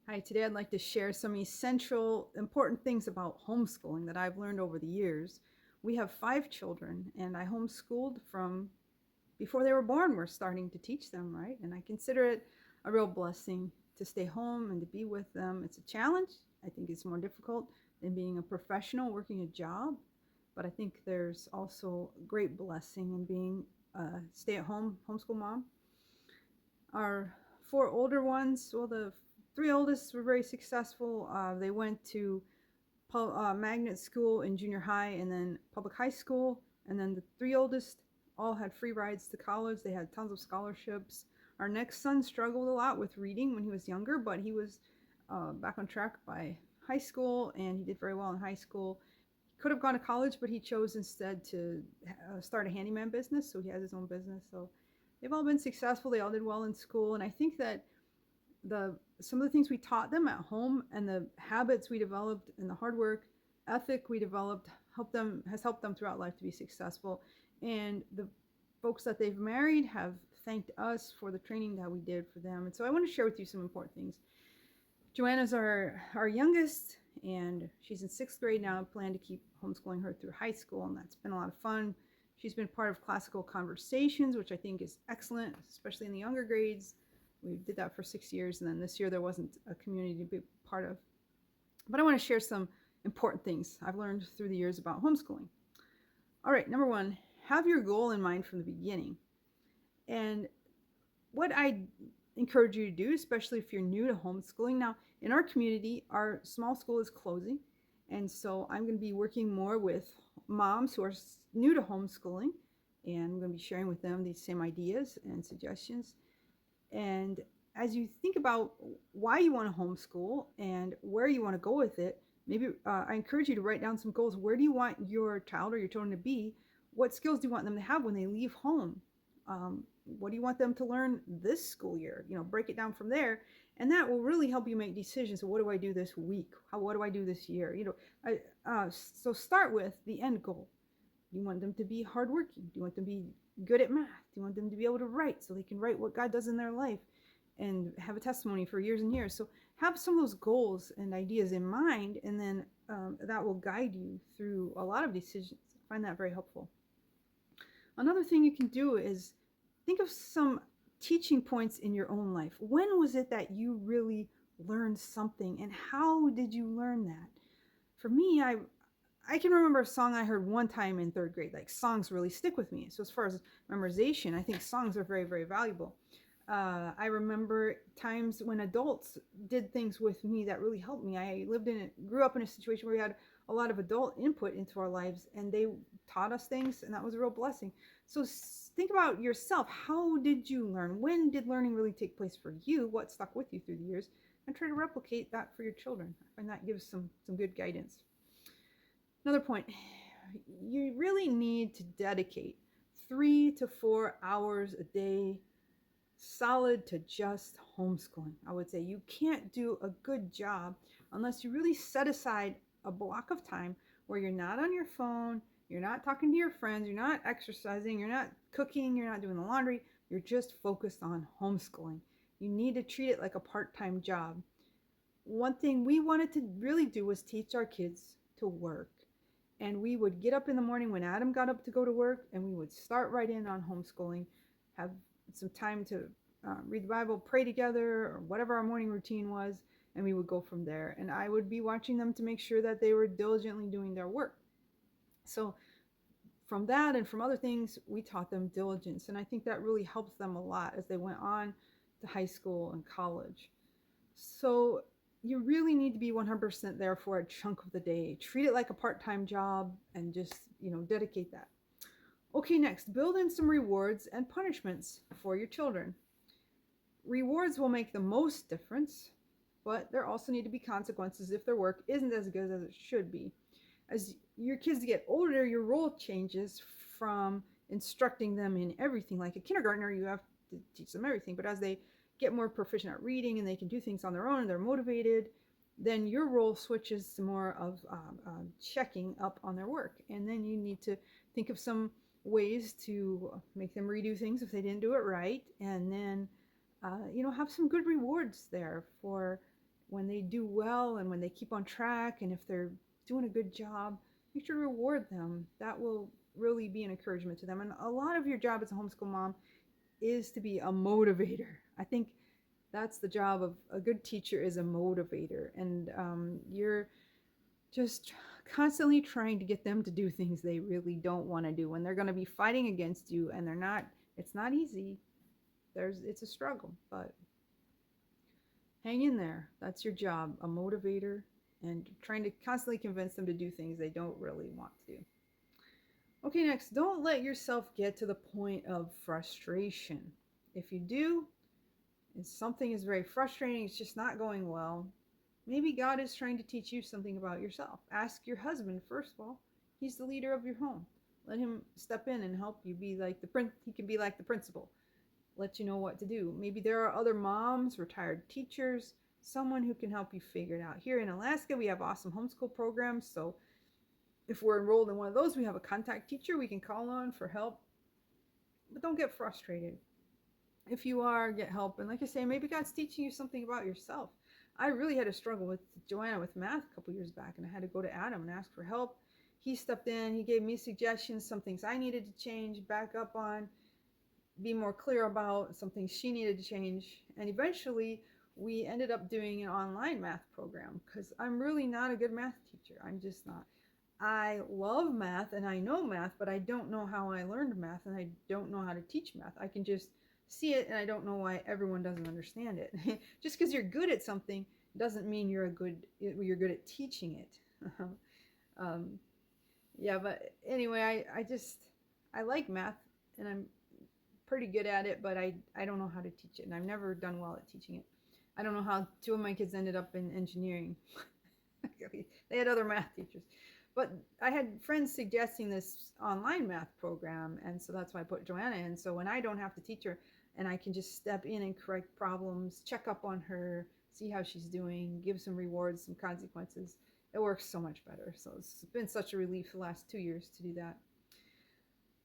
Hi, today I'd like to share some essential, important things about homeschooling that I've learned over the years. We have 5 children, and I homeschooled from before they were born. We're starting to teach them, right? And I consider it a real blessing to stay home and to be with them. It's a challenge. I think it's more difficult than being a professional working a job, but I think there's also great blessing in being a stay at home homeschool mom. Our 4 older ones, well, the 3 oldest were very successful. They went to magnet school in junior high and then public high school. And then the 3 oldest all had free rides to college. They had tons of scholarships. Our next son struggled a lot with reading when he was younger, but he was back on track by high school and he did very well in high school. He could have gone to college, but he chose instead to start a handyman business. So he has his own business. So they've all been successful. They all did well in school. And I think that the some of the things we taught them at home and the habits we developed and the hard work ethic we developed helped them throughout life to be successful. And the folks that they've married have thanked us for the training that we did for them. And so I want to share with you some important things. Joanna's our youngest, and she's in 6th grade now. I plan to keep homeschooling her through high school, and that's been a lot of fun. She's been part of classical conversations, which I think is excellent, especially in the younger grades. We did that for 6 years, and then this year there wasn't a community to be part of. But I want to share some important things I've learned through the years about homeschooling. All right, number one, have your goal in mind from the beginning. And what I encourage you to do, especially if you're new to homeschooling. Now, in our community, our small school is closing, and so I'm going to be working more with moms who are new to homeschooling, and I'm going to be sharing with them these same ideas and suggestions. And as you think about why you want to homeschool and where you want to go with it, maybe I encourage you to write down some goals. Where do you want your child or your children to be? What skills do you want them to have when they leave home? What do you want them to learn this school year? Break it down from there, and that will really help you make decisions. So what do I do this week? What do I do this year? So start with the end goal. You want them to be hardworking. Do you want them to be good at math? Do you want them to be able to write so they can write what God does in their life and have a testimony for years and years? So have some of those goals and ideas in mind, and then that will guide you through a lot of decisions. I find that very helpful. Another thing you can do is think of some teaching points in your own life. When was it that you really learned something, and how did you learn that? For me, I can remember a song I heard one time in 3rd grade. Like, songs really stick with me. So as far as memorization, I think songs are very, very valuable. I remember times when adults did things with me that really helped me. I grew up in a situation where we had a lot of adult input into our lives, and they taught us things, and that was a real blessing. So think about yourself. How did you learn? When did learning really take place for you? What stuck with you through the years? And try to replicate that for your children. And that gives some good guidance. Another point, you really need to dedicate 3 to 4 hours a day solid to just homeschooling. I would say you can't do a good job unless you really set aside a block of time where you're not on your phone, you're not talking to your friends, you're not exercising, you're not cooking, you're not doing the laundry, you're just focused on homeschooling. You need to treat it like a part-time job. One thing we wanted to really do was teach our kids to work. And we would get up in the morning when Adam got up to go to work, and we would start right in on homeschooling, have some time to read the Bible, pray together, or whatever our morning routine was, and we would go from there. And I would be watching them to make sure that they were diligently doing their work. So from that and from other things, we taught them diligence, and I think that really helped them a lot as they went on to high school and college. So you really need to be 100% there for a chunk of the day. Treat it like a part-time job and just, dedicate that. Okay, next, build in some rewards and punishments for your children. Rewards will make the most difference, but there also need to be consequences if their work isn't as good as it should be. As your kids get older, your role changes from instructing them in everything. Like a kindergartner, you have to teach them everything, but as they get more proficient at reading and they can do things on their own and they're motivated, then your role switches to more of checking up on their work. And then you need to think of some ways to make them redo things if they didn't do it right, and then have some good rewards there for when they do well and when they keep on track, and if they're doing a good job, make sure to reward them. That will really be an encouragement to them. And a lot of your job as a homeschool mom is to be a motivator. I think that's the job of a good teacher, is a motivator. And you're just constantly trying to get them to do things they really don't want to do when they're going to be fighting against you, and they're not. It's not easy. It's a struggle, but hang in there. That's your job, a motivator, and trying to constantly convince them to do things they don't really want to do. Okay, next, don't let yourself get to the point of frustration. If you do, and something is very frustrating, it's just not going well, maybe God is trying to teach you something about yourself. Ask your husband, first of all. He's the leader of your home. Let him step in and help you be like he can be like the principal. Let you know what to do. Maybe there are other moms, retired teachers, someone who can help you figure it out. Here in Alaska, we have awesome homeschool programs. So if we're enrolled in one of those, we have a contact teacher we can call on for help. But don't get frustrated. If you are, get help. And like I say, maybe God's teaching you something about yourself. I really had a struggle with Joanna with math a couple years back, and I had to go to Adam and ask for help. He stepped in, he gave me suggestions, some things I needed to change, back up on, be more clear about, some things she needed to change. And eventually we ended up doing an online math program, because I'm really not a good math teacher. I'm just not. I love math and I know math, but I don't know how I learned math, and I don't know how to teach math. I can just see it, and I don't know why everyone doesn't understand it. Just because you're good at something doesn't mean you're good at teaching it. Yeah, but anyway, I like math, and I'm pretty good at it, but I don't know how to teach it, and I've never done well at teaching it. I don't know how two of my kids ended up in engineering. They had other math teachers. But I had friends suggesting this online math program, and so that's why I put Joanna in. So when I don't have to teach her, and I can just step in and correct problems, check up on her, see how she's doing, give some rewards, some consequences, it works so much better. So it's been such a relief the last 2 years to do that.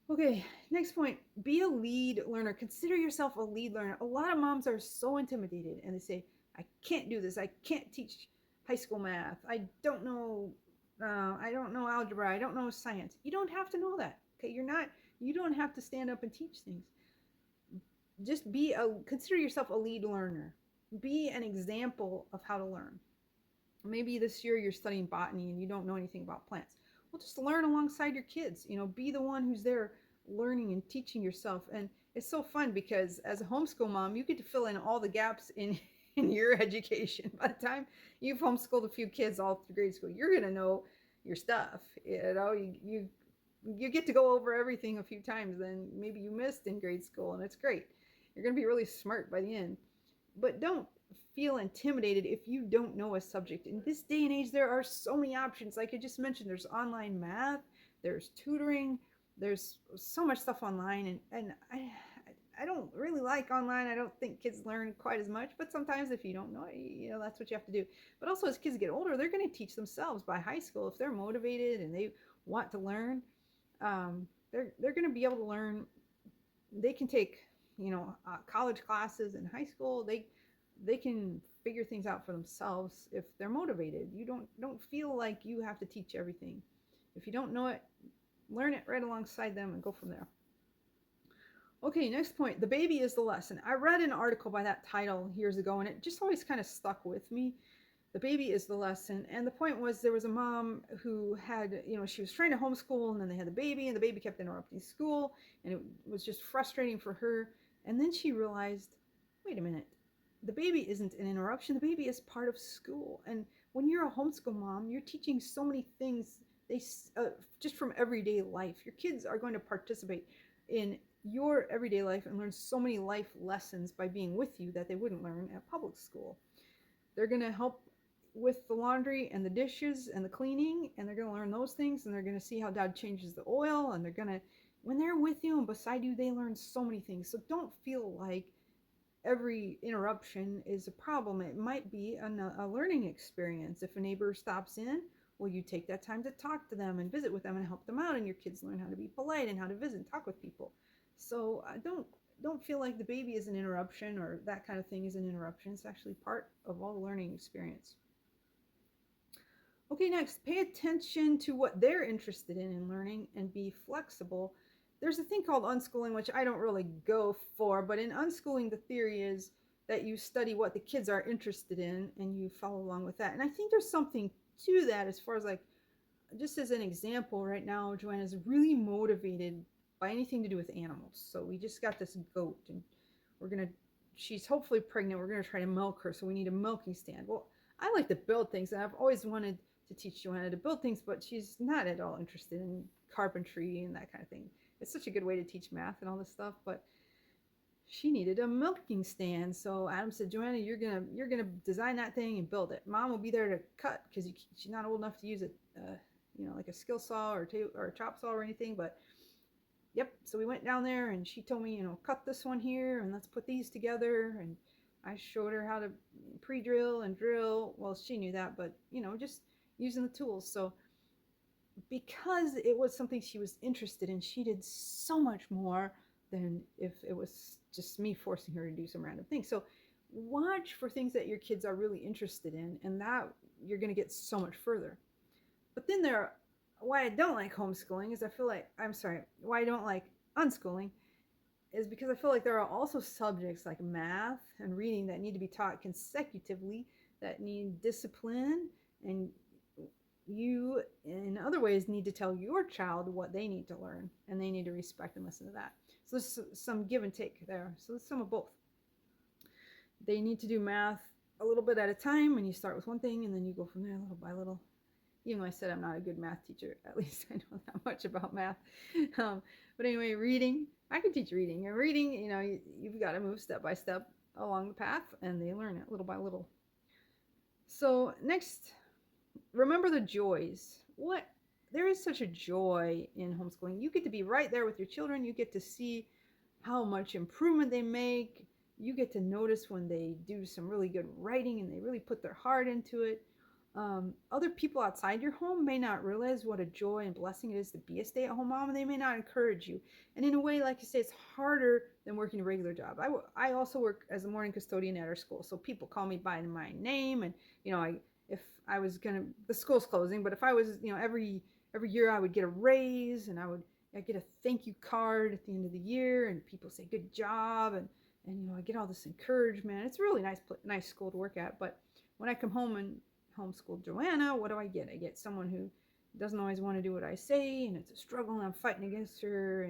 Okay, next point, be a lead learner. Consider yourself a lead learner. A lot of moms are so intimidated, and they say, I can't do this. I can't teach high school math. I don't know algebra. I don't know science. You don't have to know that. Okay, you don't have to stand up and teach things. Just consider yourself a lead learner. Be an example of how to learn. Maybe this year you're studying botany and you don't know anything about plants. Well, just learn alongside your kids. Be the one who's there learning and teaching yourself. And it's so fun because as a homeschool mom, you get to fill in all the gaps in your education. By the time you've homeschooled a few kids all through grade school, you're going to know your stuff. You get to go over everything a few times than maybe you missed in grade school, and it's great. You're going to be really smart by the end. But don't feel intimidated if you don't know a subject. In this day and age, there are so many options. Like I just mentioned, there's online math, there's tutoring, there's so much stuff online, and I don't really like online. I don't think kids learn quite as much, but sometimes if you don't know it, that's what you have to do. But also as kids get older, they're going to teach themselves by high school. If they're motivated and they want to learn, they're going to be able to learn. They can take college classes in high school. They can figure things out for themselves if they're motivated. You don't feel like you have to teach everything. If you don't know it, learn it right alongside them and go from there. Okay, next point, the baby is the lesson. I read an article by that title years ago, and it just always kind of stuck with me. The baby is the lesson. And the point was, there was a mom who had, she was trying to homeschool, and then they had the baby, and the baby kept interrupting school, and it was just frustrating for her. And then she realized, wait a minute, the baby isn't an interruption. The baby is part of school. And when you're a homeschool mom, you're teaching so many things just from everyday life. Your kids are going to participate in your everyday life and learn so many life lessons by being with you that they wouldn't learn at public school. They're going to help with the laundry and the dishes and the cleaning, and they're going to learn those things, and they're going to see how dad changes the oil, and when they're with you and beside you, they learn so many things. So don't feel like every interruption is a problem. It might be a learning experience. If a neighbor stops in, well, you take that time to talk to them and visit with them and help them out, and your kids learn how to be polite and how to visit and talk with people. So don't don't feel like the baby is an interruption or that kind of thing is an interruption. It's actually part of all the learning experience. Okay, next, pay attention to what they're interested in learning and be flexible. There's a thing called unschooling, which I don't really go for, but in unschooling, the theory is that you study what the kids are interested in and you follow along with that. And I think there's something to that as far as like, just as an example, right now, Joanna is really motivated by anything to do with animals. So we just got this goat and she's hopefully pregnant. We're going to try to milk her. So we need a milking stand. Well, I like to build things and I've always wanted to teach Joanna to build things, but she's not at all interested in carpentry and that kind of thing. It's such a good way to teach math and all this stuff, but she needed a milking stand. So Adam said, Joanna, you're gonna design that thing and build it. Mom will be there to cut because she's not old enough to use it, like a skill saw or a chop saw or anything. But yep. So we went down there and she told me, cut this one here and let's put these together. And I showed her how to pre-drill and drill. Well, she knew that, but just using the tools. So because it was something she was interested in, she did so much more than if it was just me forcing her to do some random thing. So watch for things that your kids are really interested in, and that you're going to get so much further. But then why I don't like homeschooling is why I don't like unschooling is because I feel like there are also subjects like math and reading that need to be taught consecutively, that need discipline, and you in other ways need to tell your child what they need to learn, and they need to respect and listen to that. So there's some give and take there. So there's some of both. They need to do math a little bit at a time, and you start with one thing and then you go from there little by little. Even though I said I'm not a good math teacher, at least I know that much about math. But anyway, reading, I can teach reading. And reading, you've got to move step by step along the path, and they learn it little by little. So next, remember the joys. There is such a joy in homeschooling. You get to be right there with your children. You get to see how much improvement they make. You get to notice when they do some really good writing and they really put their heart into it. Other people outside your home may not realize what a joy and blessing it is to be a stay-at-home mom, and they may not encourage you. And in a way, like you say, it's harder than working a regular job. I also work as a morning custodian at our school, so people call me by my name, and if I was the school's closing, but if I was, every year I would get a raise, and I get a thank you card at the end of the year, and people say good job, and I get all this encouragement. It's a really nice school to work at. But when I come home and homeschool Joanna, what do I get? I get someone who doesn't always want to do what I say, and it's a struggle, and I'm fighting against her,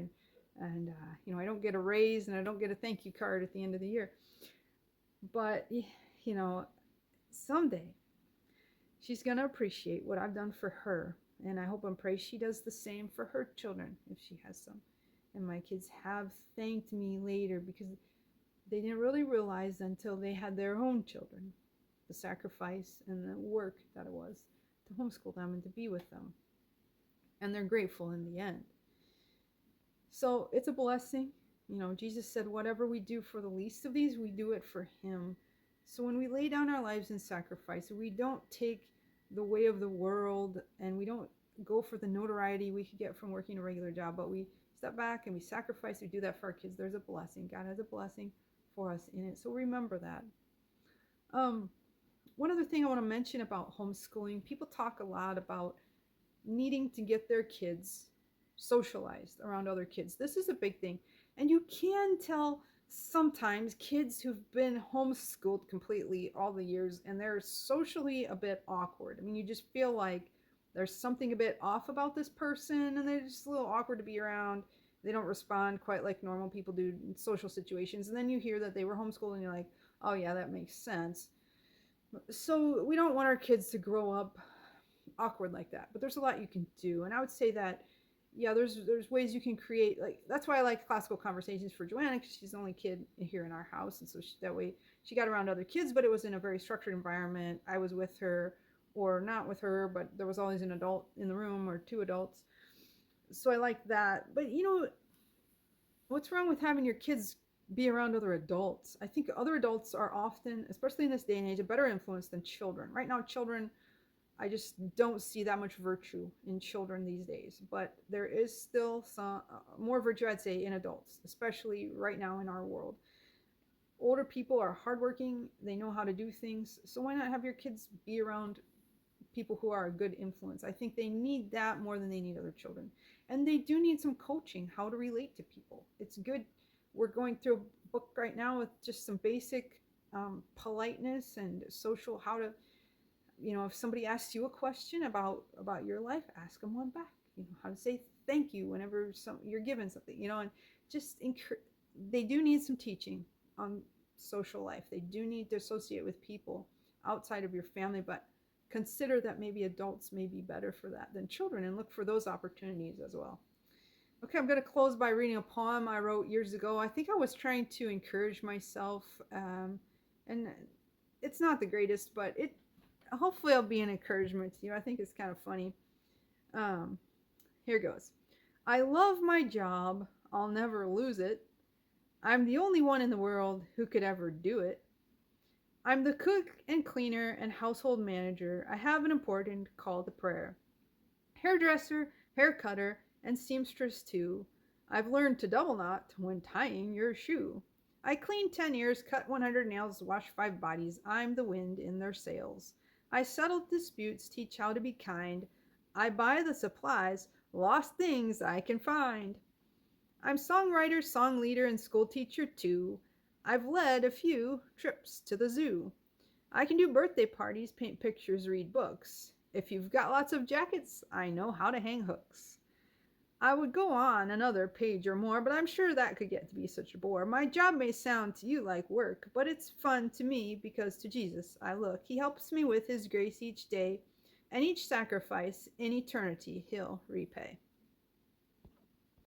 and I don't get a raise, and I don't get a thank you card at the end of the year. But someday she's gonna appreciate what I've done for her, and I hope and pray she does the same for her children if she has some. And my kids have thanked me later because they didn't really realize until they had their own children the sacrifice and the work that it was to homeschool them and to be with them. And they're grateful in the end. So it's a blessing. Jesus said, whatever we do for the least of these, we do it for him. So when we lay down our lives in sacrifice, we don't take the way of the world, and we don't go for the notoriety we could get from working a regular job, but we step back and we sacrifice. We do that for our kids. There's a blessing. God has a blessing for us in it. So remember that. One other thing I want to mention about homeschooling, people talk a lot about needing to get their kids socialized around other kids. This is a big thing. And you can tell sometimes kids who've been homeschooled completely all the years, and they're socially a bit awkward. I mean, you just feel like there's something a bit off about this person, and they're just a little awkward to be around. They don't respond quite like normal people do in social situations. And then you hear that they were homeschooled, and you're like, oh yeah, that makes sense. So we don't want our kids to grow up awkward like that, but there's a lot you can do. And I would say that, yeah, there's ways you can create, like, that's why I like classical conversations for Joanna, because she's the only kid here in our house. And so that way she got around other kids, but it was in a very structured environment. I was with her or not with her, but there was always an adult in the room or two adults. So I like that. But what's wrong with having your kids be around other adults? I think other adults are often, especially in this day and age, a better influence than children. Right now, children, I just don't see that much virtue in children these days. But there is still some more virtue, I'd say, in adults, especially right now in our world. Older people are hardworking, they know how to do things. So why not have your kids be around people who are a good influence? I think they need that more than they need other children. And they do need some coaching, how to relate to people. It's good. We're going through a book right now with just some basic politeness and social, how to, if somebody asks you a question about your life, ask them one back. How to say thank you whenever you're given something, and just they do need some teaching on social life. They do need to associate with people outside of your family, but consider that maybe adults may be better for that than children, and look for those opportunities as well. Okay, I'm going to close by reading a poem I wrote years ago. I think I was trying to encourage myself, and it's not the greatest, but hopefully it'll be an encouragement to you. I think it's kind of funny. Here goes. I love my job. I'll never lose it. I'm the only one in the world who could ever do it. I'm the cook and cleaner and household manager. I have an important call to prayer. Hairdresser, hair cutter, and seamstress too. I've learned to double knot when tying your shoe. I clean 10 ears, cut 100 nails, wash 5 bodies. I'm the wind in their sails. I settle disputes, teach how to be kind. I buy the supplies, lost things I can find. I'm songwriter, song leader, and school teacher too. I've led a few trips to the zoo. I can do birthday parties, paint pictures, read books. If you've got lots of jackets, I know how to hang hooks. I would go on another page or more, but I'm sure that could get to be such a bore. My job may sound to you like work, but it's fun to me because to Jesus I look. He helps me with his grace each day, and each sacrifice in eternity he'll repay.